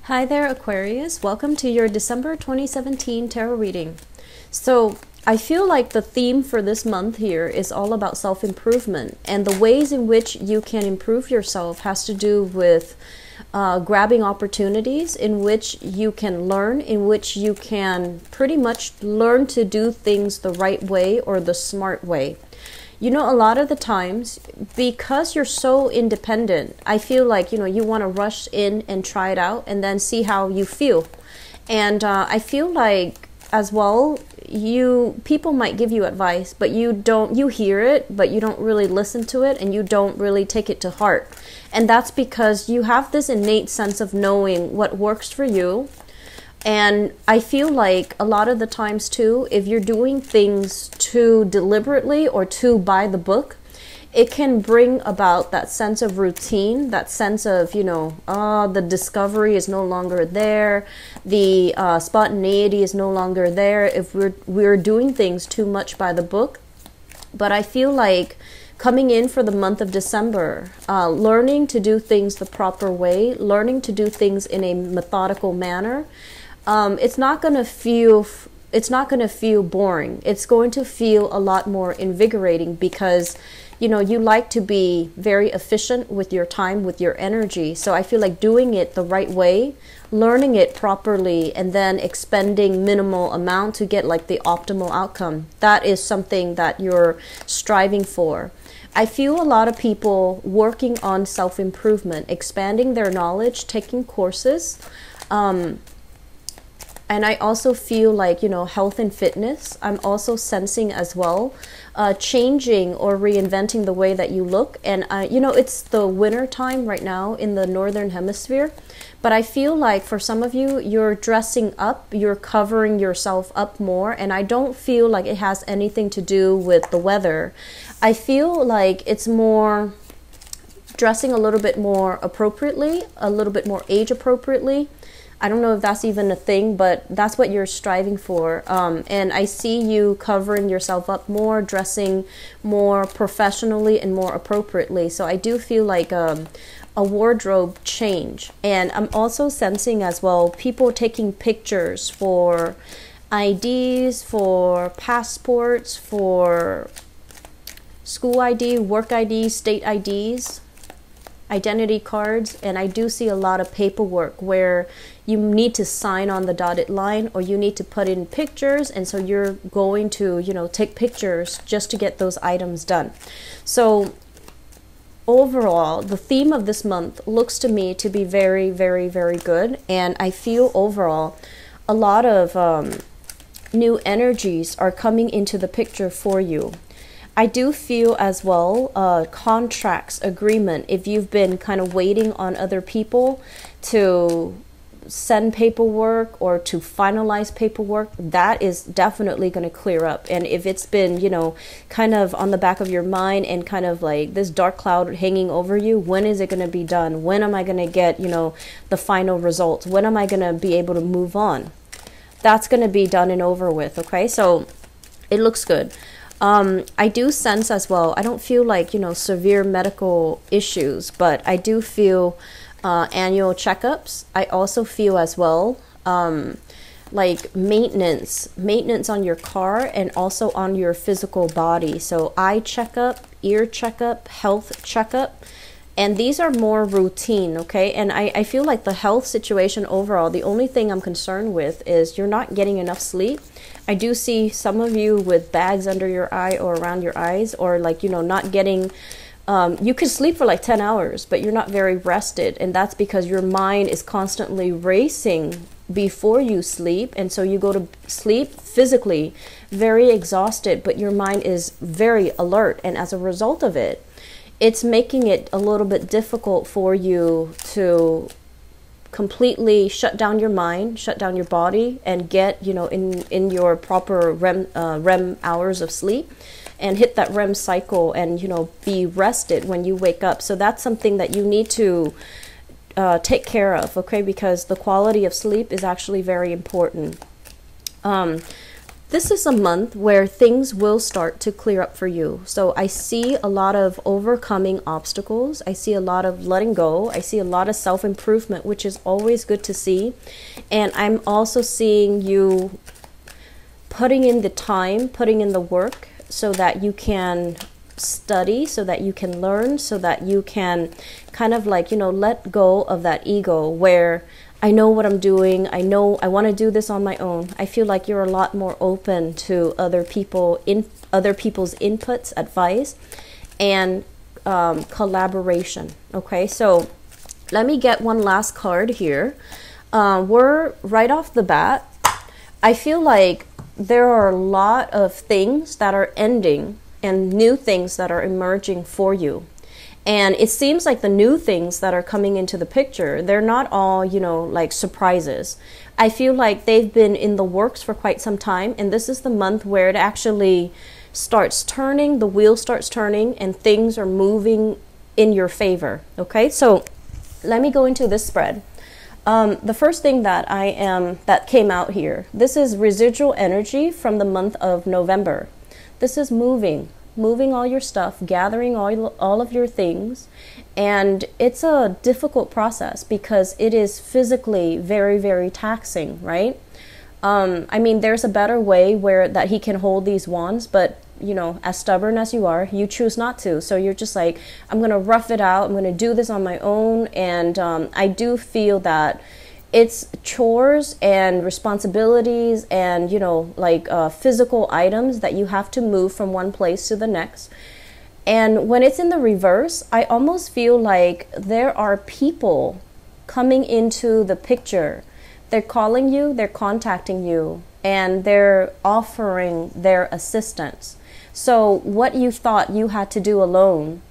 Hi there, Aquarius. Welcome to your December 2017 tarot reading. So, I feel like the theme for this month here is all about self-improvement, and the ways in which you can improve yourself has to do with grabbing opportunities in which you can learn, in which you can pretty much learn to do things the right way or the smart way. You know, a lot of the times, because you're so independent, I feel like, you want to rush in and try it out and then see how you feel. And I feel like, as well, people might give you advice, but you hear it, but you don't really listen to it, and you don't really take it to heart. And that's because you have this innate sense of knowing what works for you. And I feel like a lot of the times too, if you're doing things too deliberately or too by the book, it can bring about that sense of routine, that sense of, the discovery is no longer there, the spontaneity is no longer there if we're doing things too much by the book. But I feel like coming in for the month of December, learning to do things the proper way, learning to do things in a methodical manner, it's not going to feel boring. It's going to feel a lot more invigorating because, you like to be very efficient with your time, with your energy. So I feel like doing it the right way, learning it properly, and then expending minimal amount to get like the optimal outcome. That is something that you're striving for. I feel a lot of people working on self-improvement, expanding their knowledge, taking courses, and I also feel like, health and fitness, I'm also sensing as well, changing or reinventing the way that you look. And, it's the winter time right now in the Northern Hemisphere. But I feel like for some of you, you're dressing up, you're covering yourself up more. And I don't feel like it has anything to do with the weather. I feel like it's more dressing a little bit more appropriately, a little bit more age appropriately. I don't know if that's even a thing, but that's what you're striving for. And I see you covering yourself up more, dressing more professionally and more appropriately. So I do feel like a wardrobe change. And I'm also sensing as well people taking pictures for IDs, for passports, for school ID, work ID, state IDs, identity cards. And I do see a lot of paperwork where you need to sign on the dotted line, or you need to put in pictures, and so you're going to take pictures just to get those items done. So overall, the theme of this month looks to me to be very, very, very good. And I feel overall a lot of new energies are coming into the picture for you. I do feel as well contracts, agreement, if you've been kind of waiting on other people to send paperwork or to finalize paperwork, that is definitely going to clear up. And if it's been, kind of on the back of your mind and kind of like this dark cloud hanging over you, when is it going to be done? When am I going to get, the final results? When am I going to be able to move on? That's going to be done and over with, okay? So it looks good. I do sense as well, I don't feel like, severe medical issues, but I do feel annual checkups. I also feel as well like maintenance on your car and also on your physical body. So eye checkup, ear checkup, health checkup. And these are more routine, okay? And I feel like the health situation overall, the only thing I'm concerned with is you're not getting enough sleep. I do see some of you with bags under your eye or around your eyes, or like, not getting, you could sleep for like 10 hours, but you're not very rested. And that's because your mind is constantly racing before you sleep. And so you go to sleep physically very exhausted, but your mind is very alert. And as a result of it, it's making it a little bit difficult for you to completely shut down your mind, shut down your body, and get, in your proper REM hours of sleep, and hit that REM cycle and, be rested when you wake up. So that's something that you need to take care of, okay? Because the quality of sleep is actually very important. This is a month where things will start to clear up for you. So I see a lot of overcoming obstacles. I see a lot of letting go. I see a lot of self-improvement, which is always good to see. And I'm also seeing you putting in the time, putting in the work so that you can study, so that you can learn, so that you can kind of like, you know, let go of that ego where I know what I'm doing. I know I want to do this on my own. I feel like you're a lot more open to other people's inputs, advice, and collaboration. Okay, so let me get one last card here. We're right off the bat. I feel like there are a lot of things that are ending and new things that are emerging for you. And it seems like the new things that are coming into the picture, they're not all, you know, like surprises. I feel like they've been in the works for quite some time, and this is the month where it actually starts turning, the wheel starts turning, and things are moving in your favor. Okay, so let me go into this spread. The first thing that came out here, this is residual energy from the month of November. This is moving all your stuff, gathering all of your things, and it's a difficult process because it is physically very, very taxing, right? I mean, there's a better way where that he can hold these wands, but you know, as stubborn as you are, you choose not to. So you're just like, I'm gonna rough it out, I'm gonna do this on my own. And I do feel that it's chores and responsibilities and, you know, like physical items that you have to move from one place to the next. And when it's in the reverse, I almost feel like there are people coming into the picture. They're calling you, they're contacting you, and they're offering their assistance. So what you thought you had to do alone,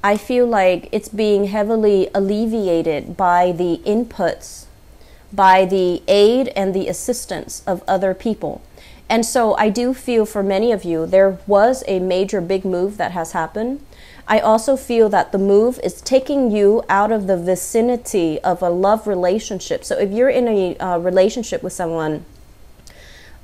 I feel like it's being heavily alleviated by the inputs, by the aid and the assistance of other people. And so I do feel for many of you, there was a major big move that has happened. I also feel that the move is taking you out of the vicinity of a love relationship. So if you're in a relationship with someone,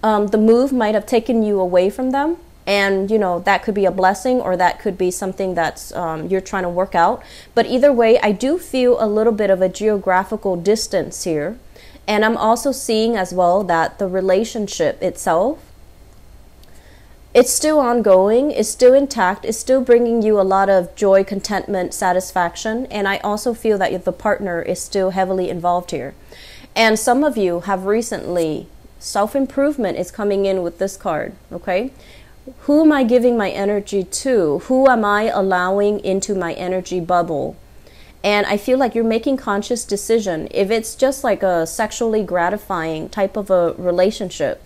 the move might have taken you away from them. And, you know, that could be a blessing, or that could be something that's you're trying to work out. But either way, I do feel a little bit of a geographical distance here. And I'm also seeing as well that the relationship itself, it's still ongoing, it's still intact, it's still bringing you a lot of joy, contentment, satisfaction. And I also feel that the partner is still heavily involved here. And some of you have recently, self-improvement is coming in with this card, okay? Who am I giving my energy to? Who am I allowing into my energy bubble? And I feel like you're making conscious decision. If it's just like a sexually gratifying type of a relationship,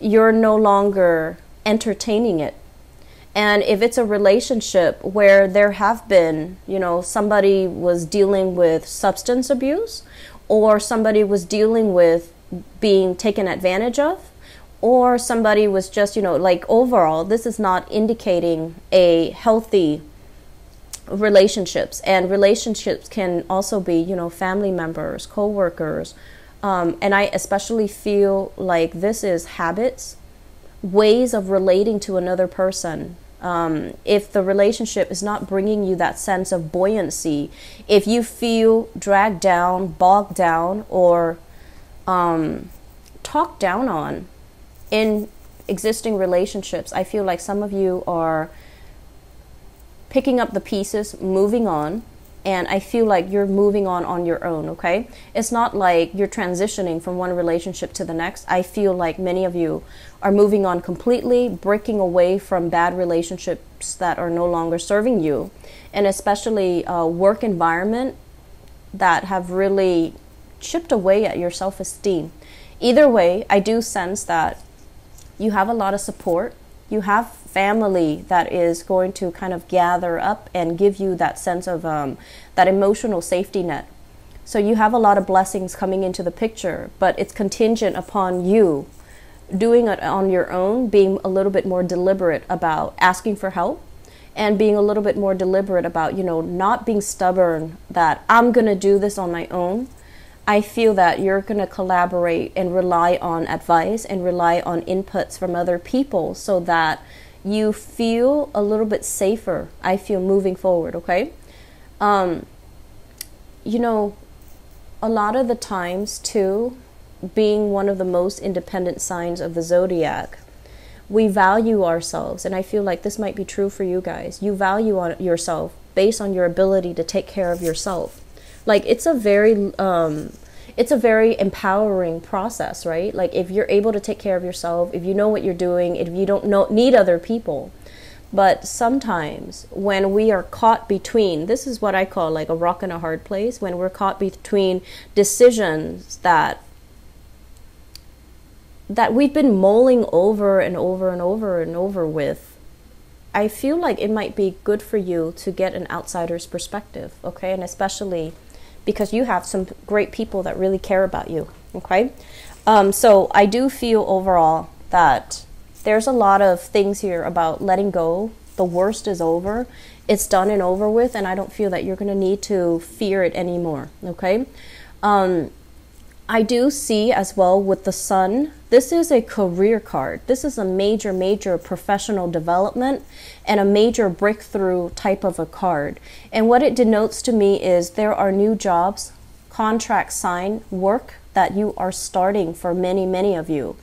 you're no longer entertaining it. And if it's a relationship where there have been, you know, somebody was dealing with substance abuse, or somebody was dealing with being taken advantage of, or somebody was just, you know, like overall, this is not indicating a healthy relationships. And relationships can also be, you know, family members, co-workers. And I especially feel like this is habits, ways of relating to another person. If the relationship is not bringing you that sense of buoyancy, if you feel dragged down, bogged down, or talked down on in existing relationships, I feel like some of you are picking up the pieces, moving on, and I feel like you're moving on your own, okay? It's not like you're transitioning from one relationship to the next. I feel like many of you are moving on completely, breaking away from bad relationships that are no longer serving you, and especially work environment that have really chipped away at your self-esteem. Either way, I do sense that you have a lot of support. You have family that is going to kind of gather up and give you that sense of that emotional safety net. So you have a lot of blessings coming into the picture, but it's contingent upon you doing it on your own, being a little bit more deliberate about asking for help, and being a little bit more deliberate about, you know, not being stubborn that I'm going to do this on my own. I feel that you're going to collaborate and rely on advice and rely on inputs from other people so that you feel a little bit safer, I feel, moving forward, okay? You know, a lot of the times, too, being one of the most independent signs of the zodiac, we value ourselves, and I feel like this might be true for you guys. You value on yourself based on your ability to take care of yourself. Like, it's a very empowering process, right? Like, if you're able to take care of yourself, if you know what you're doing, if you don't need other people. But sometimes when we are caught between, this is what I call like a rock and a hard place, when we're caught between decisions that we've been mulling over and over and over and over with, I feel like it might be good for you to get an outsider's perspective, okay? And especially because you have some great people that really care about you, okay? So I do feel overall that there's a lot of things here about letting go. The worst is over. It's done and over with, and I don't feel that you're going to need to fear it anymore, okay? I do see as well with the sun, this is a career card. This is a major, major professional development and a major breakthrough type of a card. And what it denotes to me is there are new jobs, contract sign, work that you are starting for many, many of you.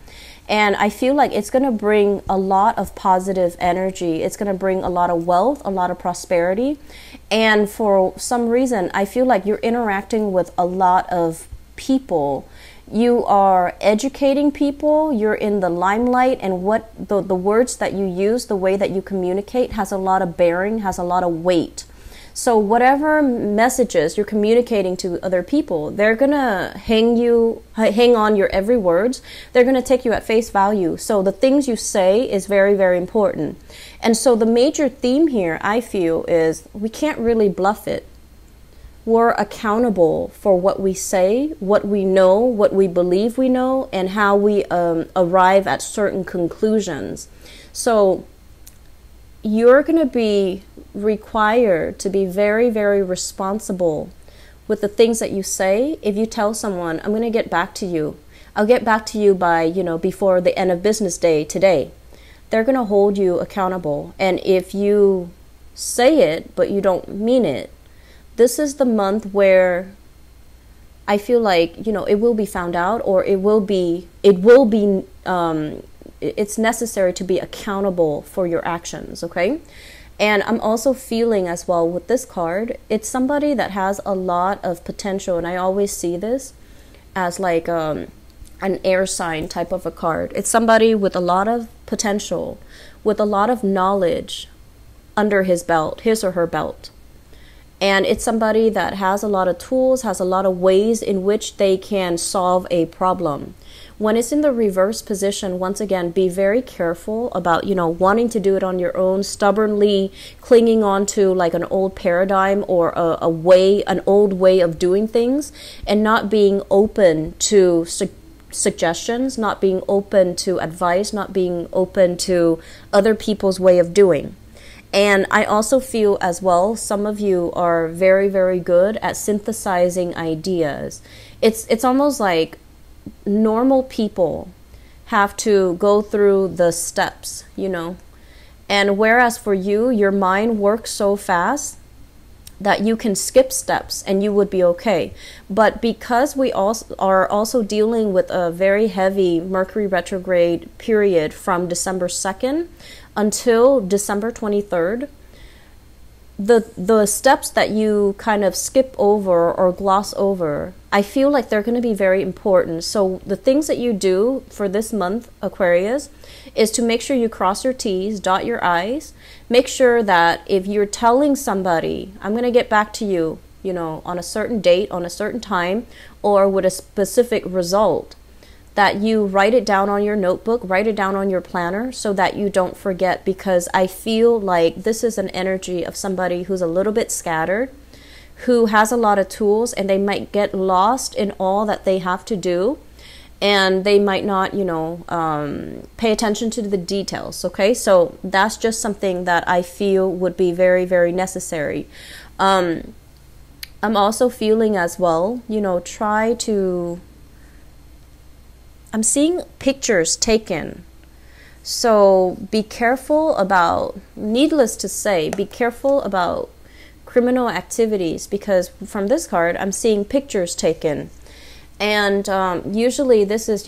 And I feel like it's going to bring a lot of positive energy. It's going to bring a lot of wealth, a lot of prosperity. And for some reason, I feel like you're interacting with a lot of people. You are educating people. You're in the limelight. And what the words that you use, the way that you communicate has a lot of bearing, has a lot of weight. So whatever messages you're communicating to other people, they're going to hang on your every words. They're going to take you at face value. So the things you say is very, very important. And so the major theme here, I feel, is we can't really bluff it. We're accountable for what we say, what we know, what we believe we know, and how we arrive at certain conclusions. So you're going to be required to be very, very responsible with the things that you say. If you tell someone, I'm going to get back to you, I'll get back to you by, before the end of business day today, they're going to hold you accountable. And if you say it, but you don't mean it, this is the month where I feel like, it will be found out, or it's necessary to be accountable for your actions, okay? And I'm also feeling as well with this card, it's somebody that has a lot of potential. And I always see this as like an air sign type of a card. It's somebody with a lot of potential, with a lot of knowledge under his or her belt. And it's somebody that has a lot of tools, has a lot of ways in which they can solve a problem. When it's in the reverse position, once again, be very careful about, wanting to do it on your own, stubbornly clinging on to like an old paradigm or an old way of doing things, and not being open to suggestions, not being open to advice, not being open to other people's way of doing. And I also feel as well, some of you are very, very good at synthesizing ideas. It's almost like normal people have to go through the steps, and whereas for you, your mind works so fast that you can skip steps and you would be okay. But because we are also dealing with a very heavy Mercury retrograde period from December 2nd until December 23rd, the steps that you kind of skip over or gloss over, I feel like they're going to be very important. So the things that you do for this month, Aquarius, is to make sure you cross your T's, dot your I's. Make sure that if you're telling somebody, I'm going to get back to you, on a certain date, on a certain time, or with a specific result, that you write it down on your notebook, write it down on your planner so that you don't forget, because I feel like this is an energy of somebody who's a little bit scattered, who has a lot of tools, and they might get lost in all that they have to do, and they might not, pay attention to the details, okay? So that's just something that I feel would be very, very necessary. I'm also feeling as well, I'm seeing pictures taken. So be careful about, needless to say, be careful about criminal activities, because from this card, I'm seeing pictures taken. And usually this is,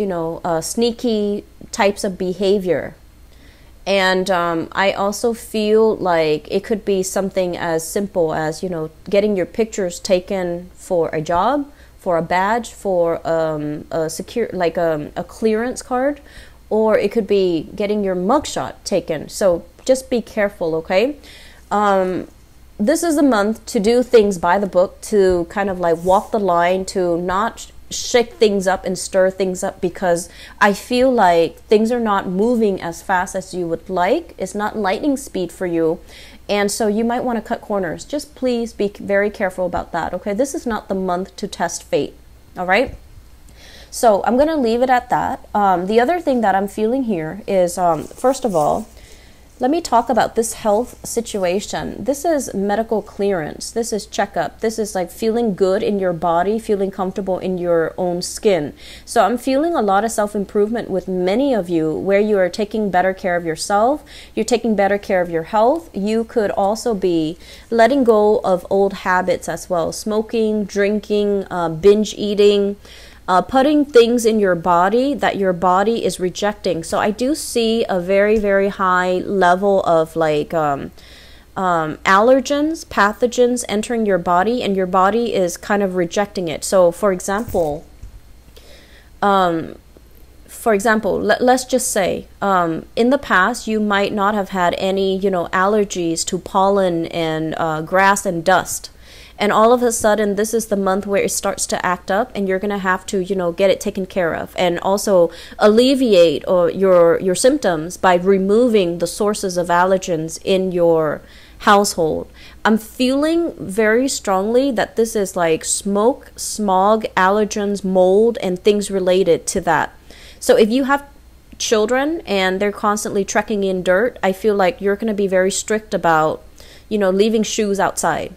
sneaky types of behavior. And I also feel like it could be something as simple as, getting your pictures taken for a job, for a badge, for a clearance card, or it could be getting your mugshot taken. So just be careful, okay? This is a month to do things by the book, to kind of like walk the line, to not shake things up and stir things up, because I feel like things are not moving as fast as you would like. It's not lightning speed for you. And so you might want to cut corners. Just please be very careful about that, okay? This is not the month to test fate, all right? So I'm going to leave it at that. The other thing that I'm feeling here is, first of all, let me talk about this health situation. This is medical clearance. This is checkup. This is like feeling good in your body, feeling comfortable in your own skin. So I'm feeling a lot of self-improvement with many of you, where you are taking better care of yourself. You're taking better care of your health. You could also be letting go of old habits as well. Smoking, drinking, binge eating, putting things in your body that your body is rejecting. So I do see a very, very high level of like allergens, pathogens entering your body, and your body is kind of rejecting it. So for example, let's just say in the past you might not have had any, allergies to pollen and grass and dust. And all of a sudden, this is the month where it starts to act up, and you're going to have to, get it taken care of, and also alleviate your symptoms by removing the sources of allergens in your household. I'm feeling very strongly that this is like smoke, smog, allergens, mold, and things related to that. So if you have children and they're constantly trekking in dirt, I feel like you're going to be very strict about, leaving shoes outside.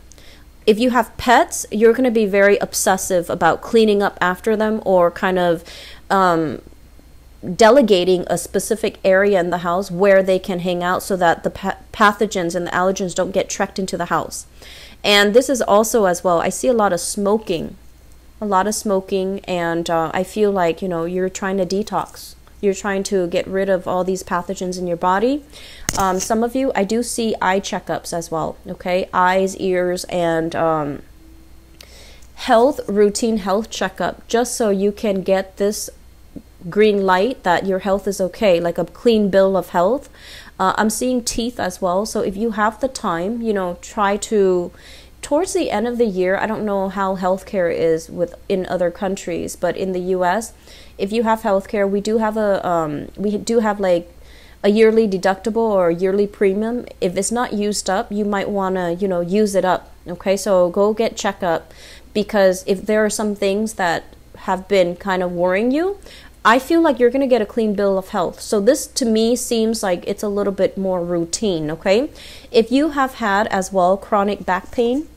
If you have pets, you're going to be very obsessive about cleaning up after them, or kind of delegating a specific area in the house where they can hang out, so that the pathogens and the allergens don't get trekked into the house. And this is also as well, I see a lot of smoking, and I feel like, you're trying to detox. You're trying to get rid of all these pathogens in your body. Some of you, I do see eye checkups as well, okay? Eyes, ears, and routine health checkup, just so you can get this green light that your health is okay, like a clean bill of health. I'm seeing teeth as well, so if you have the time, try to, towards the end of the year, I don't know how healthcare is in other countries, but in the US, if you have healthcare, we do have like a yearly deductible or a yearly premium. If it's not used up, you might want to, use it up. Okay, so go get checkup, because if there are some things that have been kind of worrying you, I feel like you're going to get a clean bill of health. So this to me seems like it's a little bit more routine, okay? If you have had as well chronic back pain,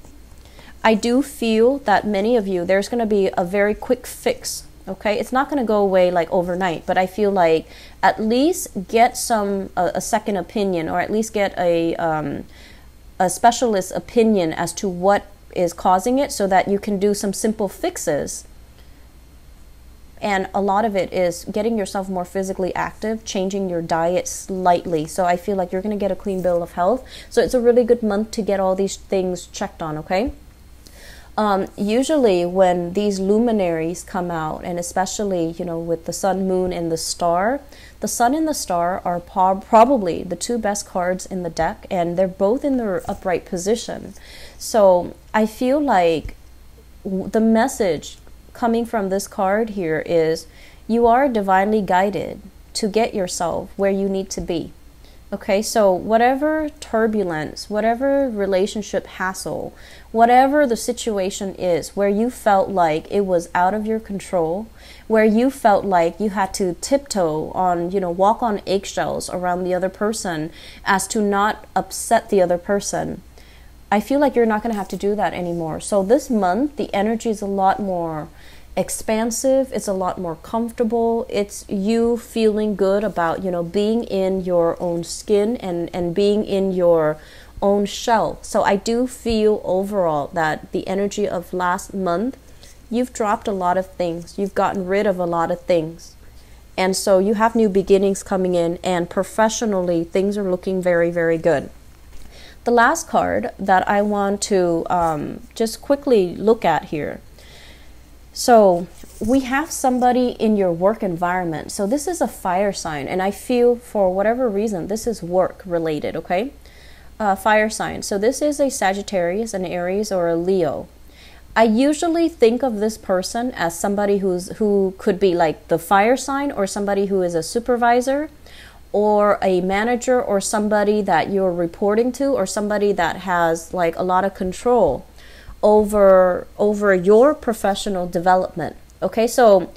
I do feel that many of you, there's going to be a very quick fix. Okay, it's not going to go away like overnight, but I feel like at least get a second opinion, or at least get a specialist opinion as to what is causing it, so that you can do some simple fixes. And a lot of it is getting yourself more physically active, changing your diet slightly. So I feel like you're going to get a clean bill of health. So it's a really good month to get all these things checked on, okay? Usually when these luminaries come out, and especially, with the sun, moon, and the star and the star are probably the two best cards in the deck, and they're both in their upright position. So I feel like the message coming from this card here is you are divinely guided to get yourself where you need to be. Okay, so whatever turbulence, whatever relationship hassle, whatever the situation is where you felt like it was out of your control, where you felt like you had to tiptoe on, walk on eggshells around the other person as to not upset the other person, I feel like you're not going to have to do that anymore. So this month, the energy is a lot more expansive. It's a lot more comfortable. It's you feeling good about, you know, being in your own skin and being in your own shell. So I do feel overall that the energy of last month, you've dropped a lot of things. You've gotten rid of a lot of things. And so you have new beginnings coming in, and professionally, things are looking very, very good. The last card that I want to just quickly look at here. So we have somebody in your work environment. So this is a fire sign, and I feel for whatever reason, this is work related, okay? Fire sign. So this is a Sagittarius, an Aries, or a Leo. I usually think of this person as somebody who could be like the fire sign, or somebody who is a supervisor or a manager, or somebody that you're reporting to, or somebody that has like a lot of control over your professional development. Okay, so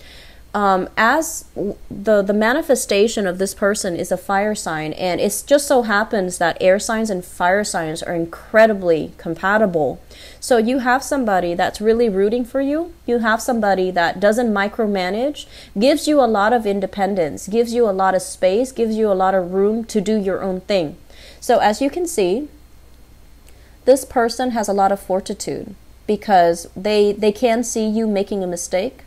as the manifestation of this person is a fire sign, and it just so happens that air signs and fire signs are incredibly compatible. So you have somebody that's really rooting for you. You have somebody that doesn't micromanage, gives you a lot of independence, gives you a lot of space, gives you a lot of room to do your own thing. So as you can see, this person has a lot of fortitude, because they can see you making a mistake.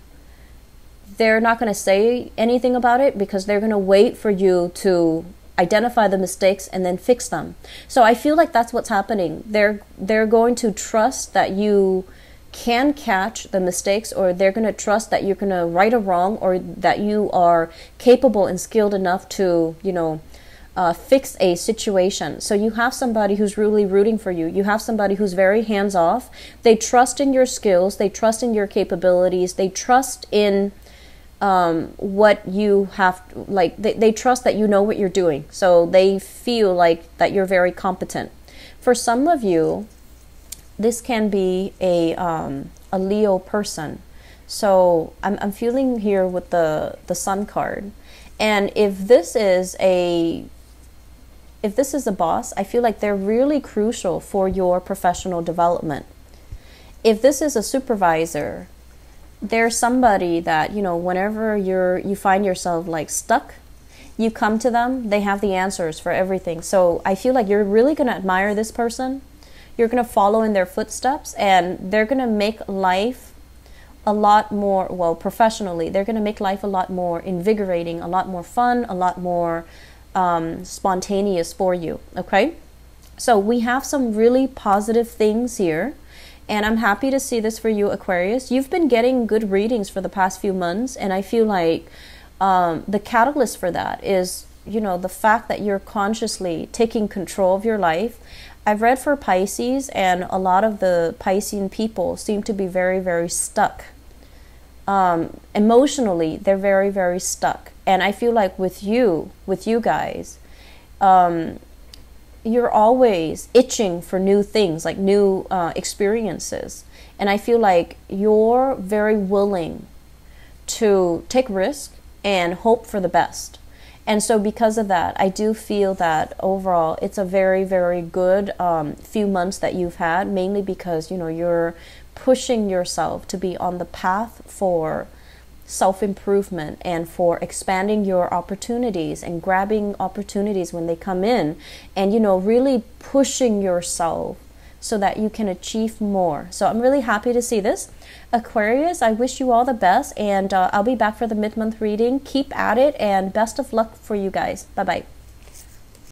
They're not going to say anything about it, because they're going to wait for you to identify the mistakes and then fix them. So I feel like that's what's happening. They're going to trust that you can catch the mistakes, or they're going to trust that you're going to right a wrong, or that you are capable and skilled enough to, you know, fix a situation. So you have somebody who's really rooting for you. You have somebody who's very hands-off. They trust in your skills. They trust in your capabilities. They trust in what you have, like they trust that you know what you're doing. So they feel like that you're very competent. For some of you, this can be a Leo person. So I'm feeling here with the Sun card. And if this is a boss, I feel like they're really crucial for your professional development. If this is a supervisor, there's somebody that, you know, whenever you find yourself like stuck, you come to them, they have the answers for everything. So I feel like you're really going to admire this person. You're going to follow in their footsteps, and they're going to make life a lot more, well, professionally, they're going to make life a lot more invigorating, a lot more fun, a lot more spontaneous for you. Okay, so we have some really positive things here, and I'm happy to see this for you, Aquarius. You've been getting good readings for the past few months, and I feel like the catalyst for that is, you know, the fact that you're consciously taking control of your life. I've read for Pisces, and a lot of the Piscean people seem to be very, very stuck. Emotionally, they're very, very stuck. And I feel like with you guys, you're always itching for new things, like new experiences. And I feel like you're very willing to take risk and hope for the best. And so because of that, I do feel that overall it's a very, very good few months that you've had, mainly because, you know, you're pushing yourself to be on the path for self-improvement and for expanding your opportunities and grabbing opportunities when they come in, and, you know, really pushing yourself so that you can achieve more. So I'm really happy to see this. Aquarius, I wish you all the best, and I'll be back for the mid-month reading. Keep at it, and best of luck for you guys. Bye-bye.